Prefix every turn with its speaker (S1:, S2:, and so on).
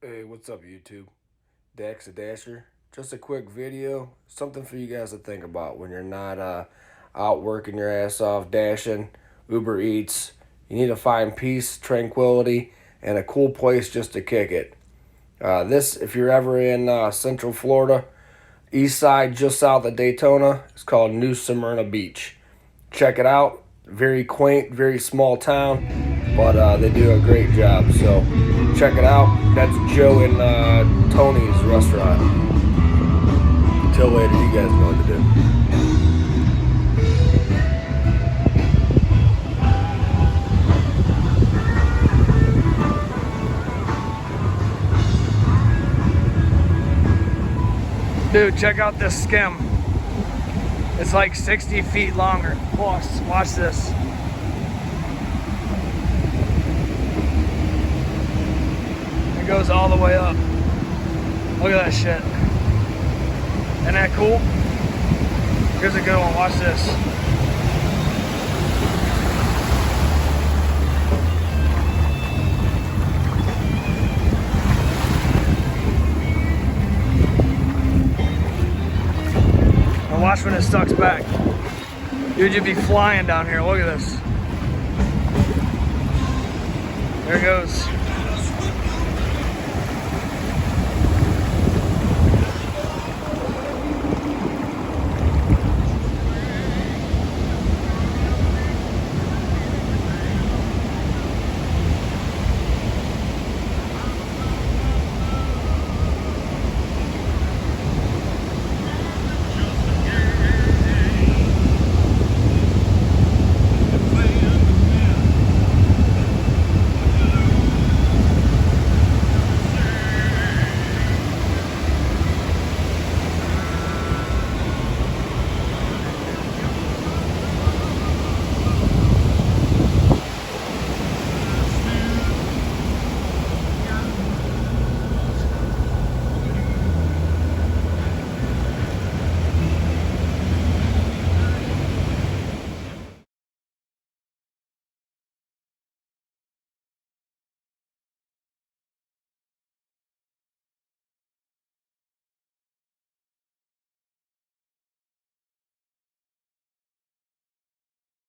S1: Hey, what's up, YouTube? Dax the Dasher. Just a quick video, something for you guys to think about when you're not out working your ass off, dashing, Uber Eats. You need to find peace, tranquility, and a cool place just to kick it. If you're ever in Central Florida, east side, just south of Daytona, it's called New Smyrna Beach. Check it out. Very quaint, very small town, but they do a great job. So check it out. That's Joe and Tony's restaurant. Until later, you guys know what to do.
S2: Dude, check out this skim. It's like 60 feet longer. Plus, watch this. It goes all the way up. Look at that shit. Isn't that cool? Here's a good one. Watch this. Watch when it sucks back. Dude, you'd be flying down here. Look at this. There it goes.